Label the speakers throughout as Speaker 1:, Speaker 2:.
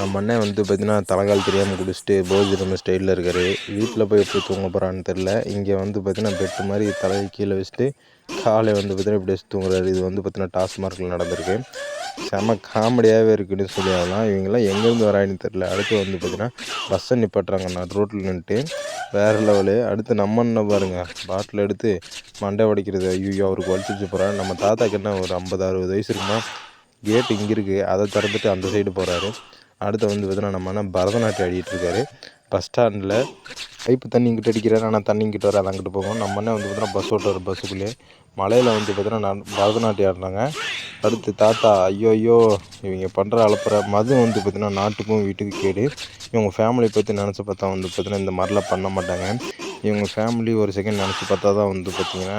Speaker 1: நம்ம அண்ணன் வந்து பார்த்தீங்கன்னா தலைகால் தெரியாமல் குடிச்சிட்டு போதி நம்ம ஸ்டைலில் இருக்கார். வீட்டில் போய் எப்படி தூங்க போகிறான்னு தெரில. இங்கே வந்து பார்த்தீங்கன்னா பெட்டு மாதிரி தலையை கீழே வச்சுட்டு காலை வந்து பார்த்தீங்கன்னா இப்படி வச்சு தூங்குறாரு. இது வந்து பார்த்தீங்கன்னா டாஸ்மார்க்கில் நடந்திருக்கு. செம காமெடியாகவே இருக்குன்னு சொல்லி ஆகலாம். இவங்கெல்லாம் எங்கேருந்து வரான்னு தெரில. அடுத்து வந்து பார்த்தீங்கன்னா பஸ்ஸை நிப்பாட்டுறாங்க. நான் ரோட்டில் நின்றுட்டு வேறு லெவலு. அடுத்து நம்ம அண்ணன் பாருங்கள், பாட்டில் எடுத்து மண்டை உடைக்கிறது. ஐயோ அவருக்கு வலிச்சிச்சு போகிறாரு. நம்ம தாத்தாக்கு என்ன ஒரு 50-60 வயசு இருக்குமா. கேட்டு இங்கே இருக்குது, அதை திறந்துட்டு அந்த சைடு போகிறாரு. அடுத்து வந்து பார்த்தீங்கன்னா நம்ம அண்ணன் பரதநாட்டியம் ஆடிட்டு இருக்காரு. பஸ் ஸ்டாண்டில் பைப்பு தண்ணி இங்கிட்ட அடிக்கிறாரு. ஆனால் தண்ணி இங்கிட்ட வராது, அங்கிட்டு போகும். நம்ம அண்ணன் வந்து பார்த்தீங்கன்னா பஸ் ஓட்டுறாரு. பஸ்ஸுக்குள்ளே மலையில் வந்து பார்த்தீங்கன்னா பரதநாட்டியம் ஆடுறாங்க. அடுத்து தாத்தா ஐயோ இவங்க பண்ணுற அலப்புற மது வந்து பார்த்தீங்கன்னா நாட்டுக்கும் வீட்டுக்கு கேடு. இவங்க ஃபேமிலி பற்றி நினச்சி பார்த்தா வந்து பார்த்தீங்கன்னா இந்த மாதிரிலாம் பண்ண மாட்டாங்க. இவங்க ஃபேமிலி ஒரு செகண்ட் நினச்சி பார்த்தா தான் வந்து பார்த்திங்கன்னா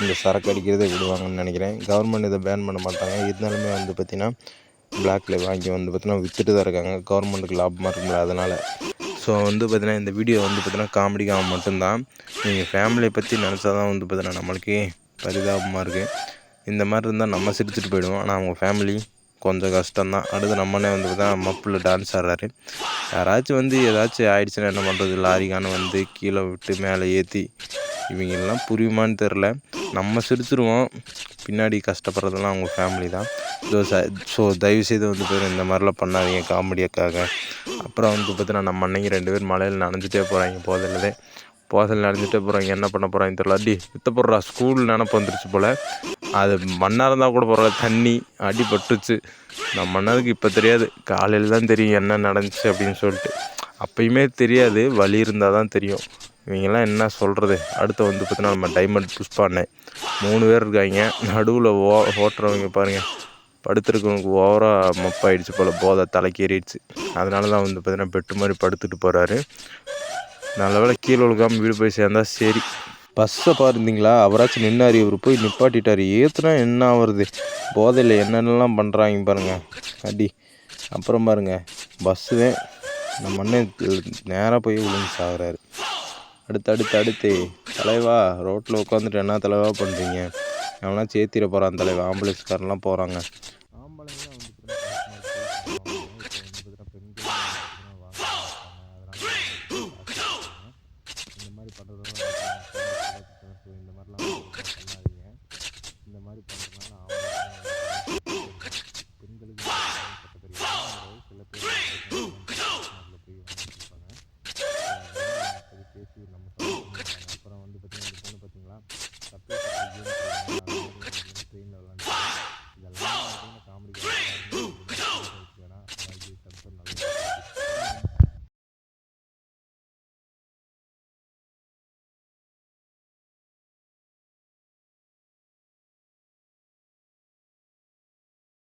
Speaker 1: இந்த சரக்கு அடிக்கிறதே விடுவாங்கன்னு நினைக்கிறேன். கவர்மெண்ட் இதை பேன் பண்ண மாட்டாங்க. இருந்தாலுமே வந்து பார்த்திங்கன்னா பிளாக்ல வாங்கி வந்து பார்த்திங்கன்னா விற்றுட்டு தான் இருக்காங்க. கவர்மெண்ட்டுக்கு லாபமாக இருக்குங்களா அதனால். ஸோ வந்து பார்த்திங்கன்னா இந்த வீடியோ வந்து பார்த்திங்கன்னா காமெடிக்காக மட்டும்தான். நீங்கள் ஃபேமிலியை பற்றி நினச்சா தான் வந்து பார்த்திங்கன்னா நம்மளுக்கே பரிதாபமாக இருக்குது. இந்த மாதிரி இருந்தால் நம்ம சிரிச்சுட்டு போயிடுவோம். ஆனால் அவங்க ஃபேமிலி கொஞ்சம் கஷ்டம்தான். அடுத்து நம்மனே வந்து பார்த்தீங்கன்னா மப்பில் டான்ஸ் ஆடுறாரு. யாராச்சும் வந்து ஏதாச்சும் ஆயிடுச்சுன்னா என்ன பண்ணுறது? லாரிக்கான வந்து கீழே விட்டு மேலே ஏற்றி இவங்கெல்லாம் புரியுமான்னு தெரில. நம்ம சிரிச்சிருவோம், பின்னாடி கஷ்டப்படுறதெல்லாம் அவங்க ஃபேமிலி தான். ஸோ தயவுசெய்து வந்து பார்த்தீங்கன்னா இந்த மாதிரிலாம் பண்ணாதீங்க காமெடியாக்காக. அப்புறம் வந்து பார்த்தீங்கன்னா நம்ம அன்னைக்கு 2 பேர் மலையில் நனைஞ்சிட்டே போகிறாங்க. போதையில் நனைஞ்சிட்டே போகிறாங்க. என்ன பண்ண போகிறாங்க தெரில. அடி வித்த போடுறா ஸ்கூல் நினப்பு வந்துருச்சு போல். அது மண்ணாக இருந்தால் கூட பரவாயில்ல, தண்ணி அடிபட்டுச்சு. நம்ம அண்ணனுக்கு இப்போ தெரியாது, காலையில் தான் தெரியும் என்ன நடந்துச்சு அப்படின்னு சொல்லிட்டு. அப்பயுமே தெரியாது, வலி இருந்தால் தான் தெரியும். இவங்கெல்லாம் என்ன சொல்கிறது. அடுத்து வந்து பார்த்தீங்கன்னா நம்ம டைமண்ட் புஷ்பாண்ணே 3 பேர் இருக்காங்க. நடுவில் ஓட்டுறவங்க பாருங்கள், படுத்துருக்கவனுக்கு ஓவராக மப்பாயிடுச்சு போல், போதை தலைக்கேறிடுச்சு. அதனால தான் வந்து பார்த்தீங்கன்னா பெட்டு மாதிரி படுத்துட்டு போகிறாரு. நல்ல வேளை கீழே விழுக்காமல் வீடு போய் சேர்ந்தா சரி. பஸ்ஸை பாருந்தீங்களா, அவராச்சும் நின்னார், இவர் போய் நிப்பாட்டிட்டார். ஏற்றுனா என்ன ஆகுறது? போதையில் என்னென்னலாம் பண்ணுறாங்க பாருங்கள், அடி. அப்புறம் பாருங்கள், பஸ்ஸு தான் நம்ம அண்ணன் நேராக போய் விழுந்து சாகுறாரு. அடுத்து தலைவா ரோட்டில் உட்காந்துட்டு என்ன தலைவா பண்ணுறீங்க? எவனா சேர்த்திட போகிறான் தலைவா. ஆம்புலன்ஸ்காரெலாம் போகிறாங்க.